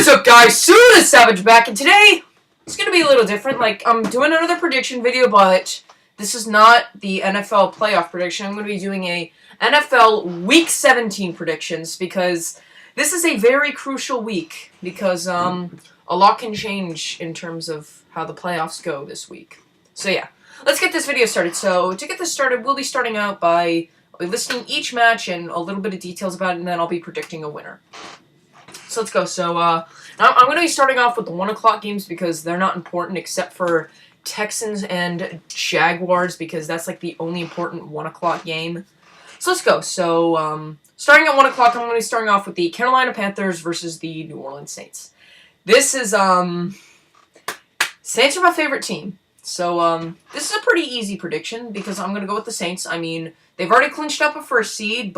What is up, guys? Suda Savage back, and today it's gonna be a little different. Like, I'm doing another prediction video, but this is not the NFL playoff prediction. I'm gonna be doing a NFL Week 17 predictions because this is a very crucial week because a lot can change in terms of how the playoffs go this week. So yeah, let's get this video started. So to get this started, we'll be starting out by listing each match and a little bit of details about it, and then I'll be predicting a winner. So let's go. So I'm going to be starting off with the 1 o'clock games because they're not important except for Texans and Jaguars because that's like the only important 1 o'clock game. So let's go. So starting at 1 o'clock, I'm going to be starting off with the Carolina Panthers versus the New Orleans Saints. This is Saints are my favorite team. So this is a pretty easy prediction because I'm going to go with the Saints. I mean, they've already clinched up a first seed,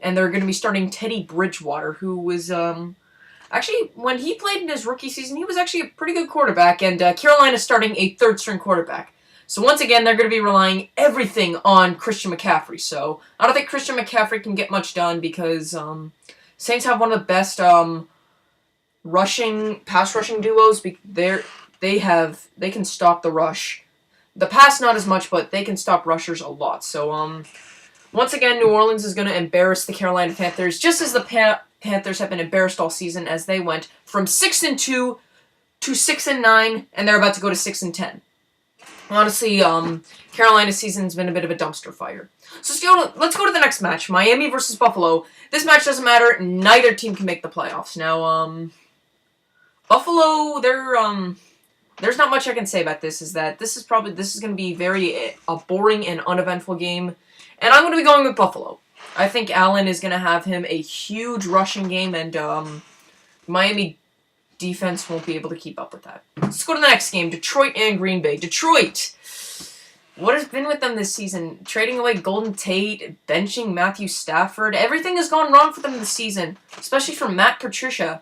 and they're going to be starting Teddy Bridgewater, who was, actually, when he played in his rookie season, he was actually a pretty good quarterback, and Carolina's starting a third-string quarterback. So once again, they're going to be relying everything on Christian McCaffrey. So I don't think Christian McCaffrey can get much done because Saints have one of the best pass rushing duos. They can stop the rush. The pass, not as much, but they can stop rushers a lot. So, once again, New Orleans is going to embarrass the Carolina Panthers, just as the Panthers have been embarrassed all season as they went from 6-2 to 6-9, and they're about to go to 6-10. Honestly, Carolina's season's been a bit of a dumpster fire. So let's go to the next match, Miami versus Buffalo. This match doesn't matter. Neither team can make the playoffs. Now, Buffalo, there's not much I can say about this. This is going to be a boring and uneventful game. And I'm going to be going with Buffalo. I think Allen is going to have him a huge rushing game, and Miami defense won't be able to keep up with that. Let's go to the next game, Detroit and Green Bay. Detroit, what has been with them this season? Trading away Golden Tate, benching Matthew Stafford. Everything has gone wrong for them this season, especially for Matt Patricia.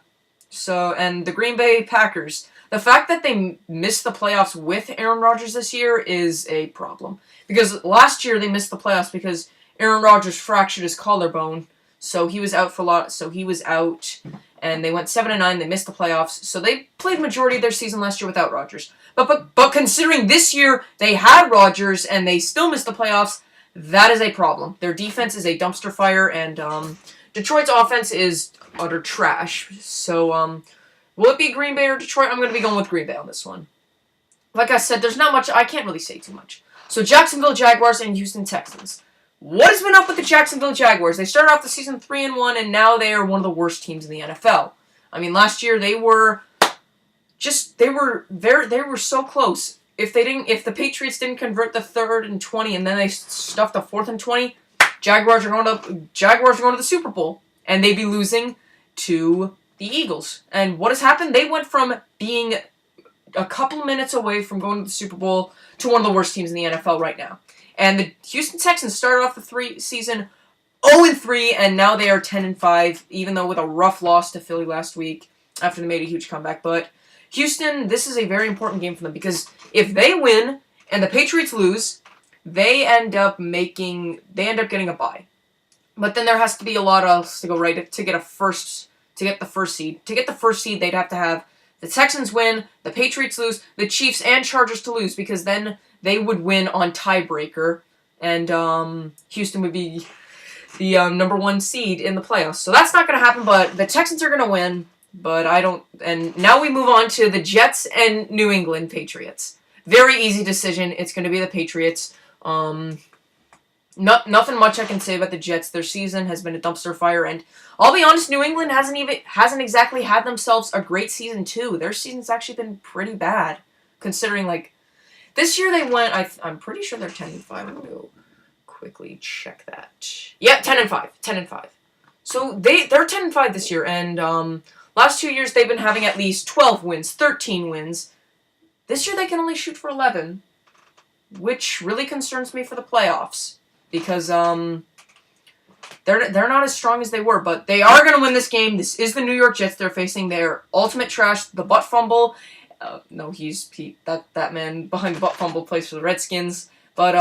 And the Green Bay Packers. The fact that they missed the playoffs with Aaron Rodgers this year is a problem. Because last year they missed the playoffs because Aaron Rodgers fractured his collarbone, so he was out for a lot. So he was out, and they went 7-9. They missed the playoffs, so they played majority of their season last year without Rodgers. But considering this year they had Rodgers and they still missed the playoffs, that is a problem. Their defense is a dumpster fire, and Detroit's offense is utter trash. So will it be Green Bay or Detroit? I'm going to be going with Green Bay on this one. Like I said, there's not much. I can't really say too much. So Jacksonville Jaguars and Houston Texans. What has been up with the Jacksonville Jaguars? They started off the season 3-1, and now they are one of the worst teams in the NFL. I mean, last year they were so close. If the Patriots didn't convert the 3rd and 20, and then they stuffed the 4th and 20, Jaguars are going to the Super Bowl, and they'd be losing to the Eagles. And what has happened? They went from being a couple minutes away from going to the Super Bowl to one of the worst teams in the NFL right now. And the Houston Texans started off the season 0-3, and now they are 10-5, even though with a rough loss to Philly last week after they made a huge comeback. But Houston, this is a very important game for them because if they win and the Patriots lose, they end up getting a bye. But then there has to be a lot else to go right to get the first seed. To get the first seed, they'd have to have the Texans win, the Patriots lose, the Chiefs and Chargers to lose, because then they would win on tiebreaker, and Houston would be the number 1 seed in the playoffs. So that's not going to happen, but the Texans are going to win, but I don't... And now we move on to the Jets and New England Patriots. Very easy decision. It's going to be the Patriots. Nothing much I can say about the Jets. Their season has been a dumpster fire, and I'll be honest, New England hasn't exactly had themselves a great season too. Their season's actually been pretty bad, considering like this year they went. I'm pretty sure they're 10-5. I'm gonna go quickly check that. Yeah, 10-5, 10-5. So they're 10-5 this year, and last 2 years they've been having at least 12 wins, 13 wins. This year they can only shoot for 11, which really concerns me for the playoffs. Because they're not as strong as they were, but they are going to win this game. This is the New York Jets they're facing. Their ultimate trash, the butt fumble. No, that man behind the butt fumble plays for the Redskins. But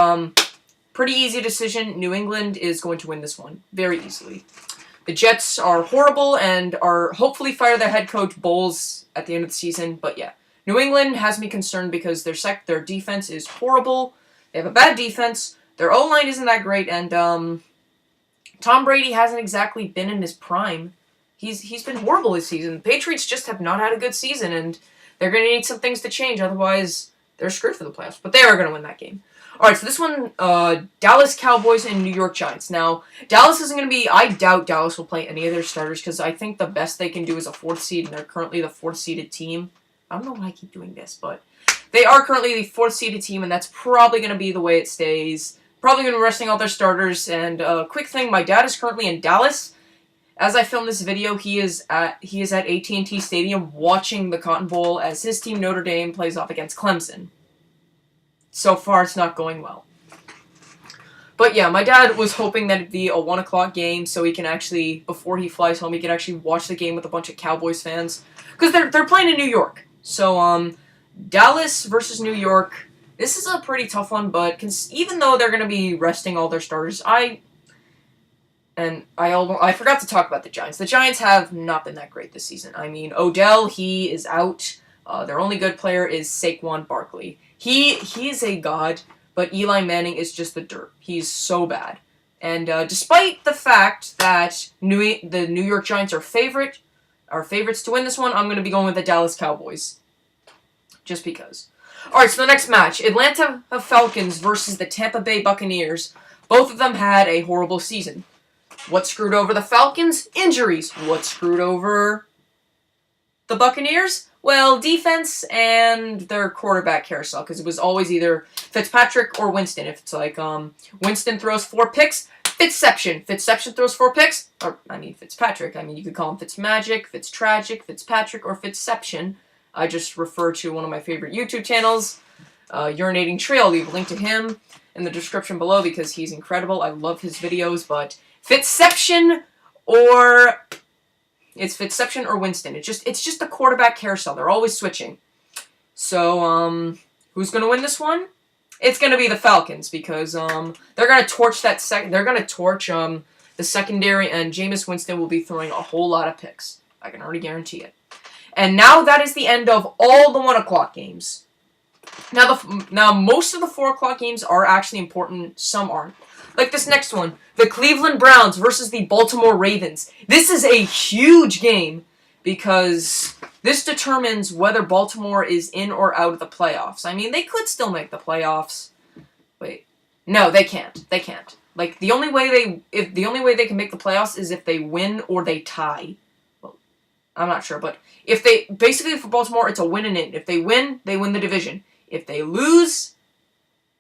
pretty easy decision. New England is going to win this one very easily. The Jets are horrible and are hopefully fire their head coach Bowles at the end of the season. But yeah, New England has me concerned because their defense is horrible. They have a bad defense. Their O-line isn't that great, and Tom Brady hasn't exactly been in his prime. He's been horrible this season. The Patriots just have not had a good season, and they're going to need some things to change. Otherwise, they're screwed for the playoffs. But they are going to win that game. All right, so this one, Dallas Cowboys and New York Giants. Now, Dallas isn't going to be... I doubt Dallas will play any of their starters because I think the best they can do is a 4th seed, and they're currently the 4th-seeded team. I don't know why I keep doing this, but they are currently the 4th-seeded team, and that's probably going to be the way it stays. Probably going to be resting all their starters. And quick thing, my dad is currently in Dallas. As I film this video, he is at AT&T Stadium watching the Cotton Bowl as his team Notre Dame plays off against Clemson. So far, it's not going well. But yeah, my dad was hoping that it'd be a 1 o'clock game so he can actually, before he flies home, he can actually watch the game with a bunch of Cowboys fans. Because they're playing in New York. So, Dallas versus New York. This is a pretty tough one, but even though they're going to be resting all their starters, I forgot to talk about the Giants. The Giants have not been that great this season. I mean, Odell, he is out. Their only good player is Saquon Barkley. He is a god, but Eli Manning is just the dirt. He's so bad. And despite the fact that the New York Giants are favorites to win this one, I'm going to be going with the Dallas Cowboys. Just because. Alright, so the next match. Atlanta Falcons versus the Tampa Bay Buccaneers. Both of them had a horrible season. What screwed over the Falcons? Injuries. What screwed over the Buccaneers? Well, defense and their quarterback carousel, because it was always either Fitzpatrick or Winston. If it's like, Winston throws 4 picks, Fitzception. Fitzception throws 4 picks, Fitzpatrick. You could call him Fitzmagic, Fitztragic, Fitzpatrick, or Fitzception. I just refer to one of my favorite YouTube channels, Urinating Tree. I'll leave a link to him in the description below because he's incredible. I love his videos, but Fitzception or... It's Fitzception or Winston. It's just a quarterback carousel. They're always switching. So, who's going to win this one? It's going to be the Falcons because they're going to torch the secondary, and Jameis Winston will be throwing a whole lot of picks. I can already guarantee it. And now that is the end of all the 1 o'clock games. Now most of the 4 o'clock games are actually important. Some aren't. Like this next one, the Cleveland Browns versus the Baltimore Ravens. This is a huge game because this determines whether Baltimore is in or out of the playoffs. I mean, they could still make the playoffs. Wait. No, they can't. They can't. Like, the only way they can make the playoffs is if they win or they tie. Well, I'm not sure, but basically for Baltimore, it's a win and in. If they win the division. If they lose,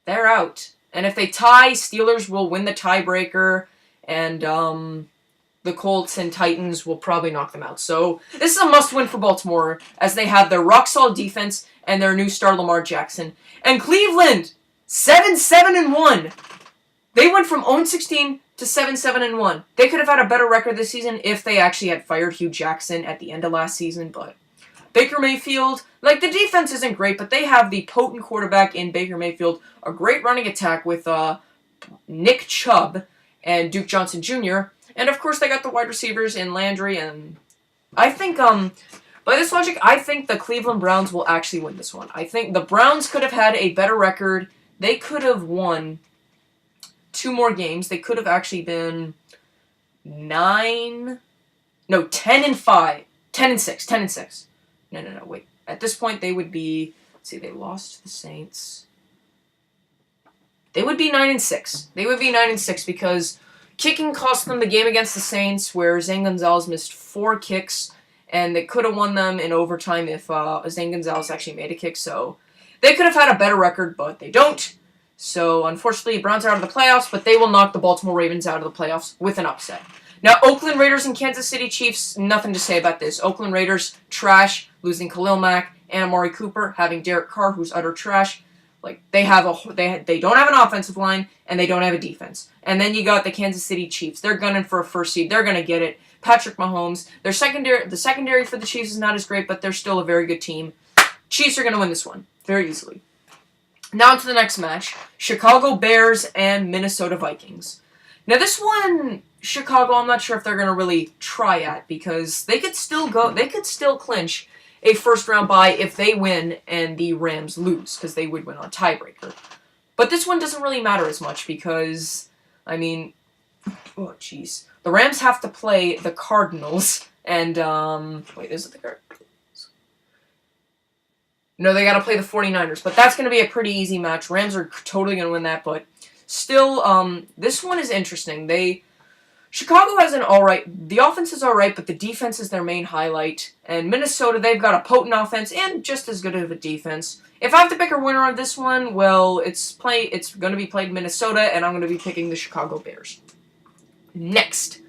they're out. And if they tie, Steelers will win the tiebreaker, and the Colts and Titans will probably knock them out. So this is a must-win for Baltimore, as they have their rock-solid defense and their new star Lamar Jackson. And Cleveland, 7-7-1. They went from 0-16 to 7-7-1. They could have had a better record this season if they actually had fired Hugh Jackson at the end of last season, but Baker Mayfield, like, the defense isn't great, but they have the potent quarterback in Baker Mayfield, a great running attack with Nick Chubb and Duke Johnson Jr., and of course they got the wide receivers in Landry, and I think, by this logic, I think the Cleveland Browns will actually win this one. I think the Browns could have had a better record. They could have won 2 more games. They could have actually been 10-5. 10-6. 10-6. No, wait. At this point, they would be... Let's see, they lost to the Saints. They would be 9-6. They would be 9-6 because kicking cost them the game against the Saints, where Zane Gonzalez missed 4 kicks, and they could have won them in overtime if Zane Gonzalez actually made a kick. So they could have had a better record, but they don't. So, unfortunately, Browns are out of the playoffs, but they will knock the Baltimore Ravens out of the playoffs with an upset. Now, Oakland Raiders and Kansas City Chiefs, nothing to say about this. Oakland Raiders, trash, losing Khalil Mack and Amari Cooper, having Derek Carr, who's utter trash. Like, they don't have an offensive line, and they don't have a defense. And then you got the Kansas City Chiefs. They're gunning for a first seed. They're going to get it. Patrick Mahomes. The secondary for the Chiefs is not as great, but they're still a very good team. Chiefs are going to win this one very easily. Now to the next match. Chicago Bears and Minnesota Vikings. Now, this one Chicago, I'm not sure if they're going to really try at, because they could still clinch a first-round bye if they win and the Rams lose, because they would win on tiebreaker. But this one doesn't really matter as much because, I mean, oh, jeez. The Rams have to play the Cardinals, and, wait, is it the Cardinals? No, they got to play the 49ers, but that's going to be a pretty easy match. Rams are totally going to win that, but still, this one is interesting. Chicago has an alright, the offense is alright, but the defense is their main highlight. And Minnesota, they've got a potent offense and just as good of a defense. If I have to pick a winner on this one, well, it's going to be played in Minnesota, and I'm going to be picking the Chicago Bears. Next.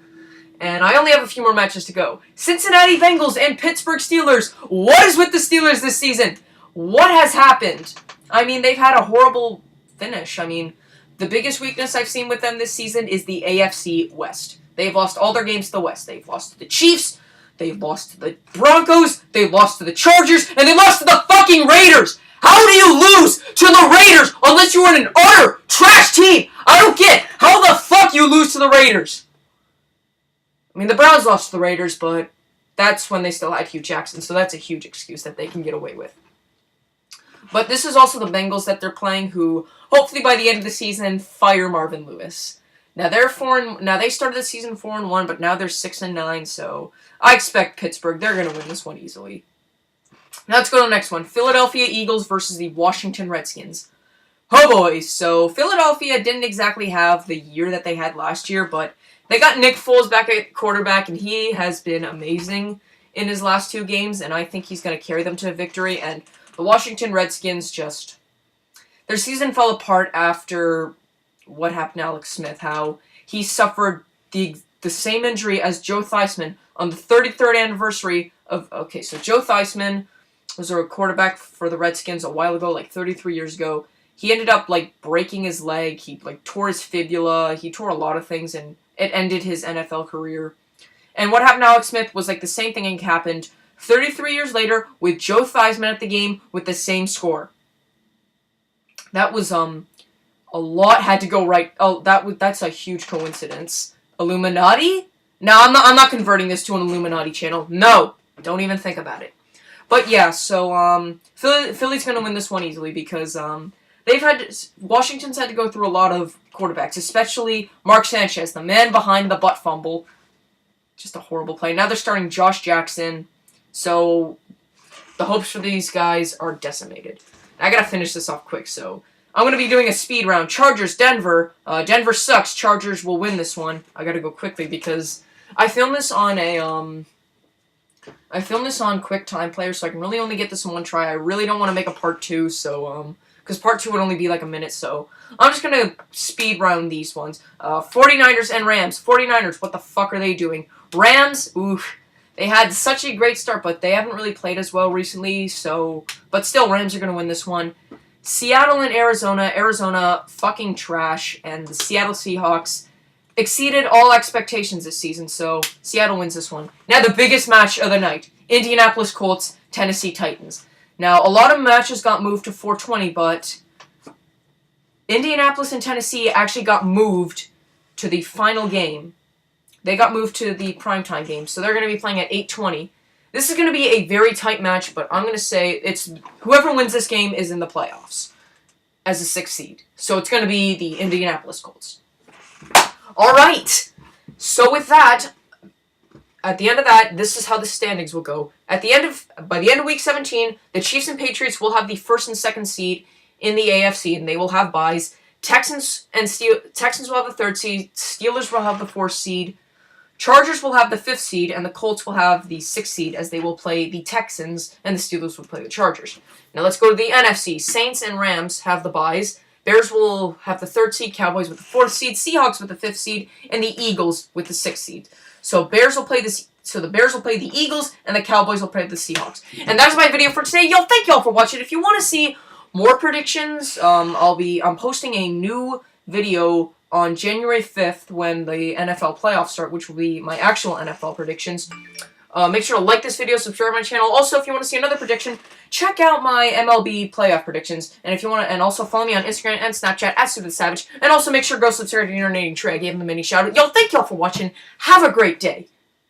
And I only have a few more matches to go. Cincinnati Bengals and Pittsburgh Steelers. What is with the Steelers this season? What has happened? I mean, they've had a horrible finish. I mean, the biggest weakness I've seen with them this season is the AFC West. They've lost all their games to the West. They've lost to the Chiefs, they've lost to the Broncos, they've lost to the Chargers, and they lost to the fucking Raiders! How do you lose to the Raiders unless you're in an utter trash team? I don't get how the fuck you lose to the Raiders. I mean, the Browns lost to the Raiders, but that's when they still had Hugh Jackson, so that's a huge excuse that they can get away with. But this is also the Bengals that they're playing, who hopefully by the end of the season fire Marvin Lewis. Now they started the season 4-1, but now they're 6-9. So I expect Pittsburgh. They're gonna win this one easily. Now let's go to the next one: Philadelphia Eagles versus the Washington Redskins. Oh boy! So Philadelphia didn't exactly have the year that they had last year, but they got Nick Foles back at quarterback, and he has been amazing in his last 2 games, and I think he's gonna carry them to a victory. And the Washington Redskins their season fell apart after what happened to Alex Smith, how he suffered the same injury as Joe Theismann on the 33rd anniversary of... Okay, so Joe Theismann was a quarterback for the Redskins a while ago, like 33 years ago. He ended up, like, breaking his leg. He, like, tore his fibula. He tore a lot of things, and it ended his NFL career. And what happened to Alex Smith was, like, the same thing happened 33 years later with Joe Theismann at the game with the same score. That was, a lot had to go right. Oh, that's a huge coincidence. Illuminati? No, I'm not converting this to an Illuminati channel. No, don't even think about it. But yeah, so Philly's gonna win this one easily because Washington's had to go through a lot of quarterbacks, especially Mark Sanchez, the man behind the butt fumble. Just a horrible play. Now they're starting Josh Jackson, so the hopes for these guys are decimated. I gotta finish this off quick, so I'm going to be doing a speed round. Chargers, Denver. Denver sucks. Chargers will win this one. I got to go quickly because I filmed this on Quick Time Player, so I can really only get this in one try. I really don't want to make a part 2, so, because part 2 would only be like a minute, so I'm just going to speed round these ones. 49ers and Rams. 49ers, what the fuck are they doing? Rams, oof. They had such a great start, but they haven't really played as well recently, so, but still, Rams are going to win this one. Seattle and Arizona. Arizona, fucking trash. And the Seattle Seahawks exceeded all expectations this season, so Seattle wins this one. Now the biggest match of the night. Indianapolis Colts, Tennessee Titans. Now, a lot of matches got moved to 420, but Indianapolis and Tennessee actually got moved to the final game. They got moved to the primetime game, so they're going to be playing at 8:20. This is going to be a very tight match, but I'm going to say it's whoever wins this game is in the playoffs as a 6th seed. So it's going to be the Indianapolis Colts. All right. So with that, at the end of that, this is how the standings will go. By the end of week 17, the Chiefs and Patriots will have the 1st and 2nd seed in the AFC, and they will have byes. Texans will have the 3rd seed. Steelers will have the 4th seed. Chargers will have the 5th seed, and the Colts will have the 6th seed, as they will play the Texans, and the Steelers will play the Chargers. Now let's go to the NFC. Saints and Rams have the byes. Bears will have the 3rd seed, Cowboys with the 4th seed, Seahawks with the 5th seed, and the Eagles with the 6th seed. So the Bears will play the Eagles, and the Cowboys will play the Seahawks. And that is my video for today. Yo, thank y'all for watching. If you want to see more predictions, I'm posting a new video on January 5th when the NFL playoffs start, which will be my actual NFL predictions. Make sure to like this video, subscribe to my channel. Also, if you want to see another prediction, check out my MLB playoff predictions. And if you want to, and also follow me on Instagram and Snapchat at StupidSavage. And also make sure to go subscribe to Interneting Trey. I gave him a mini shout out. Yo, thank y'all for watching. Have a great day.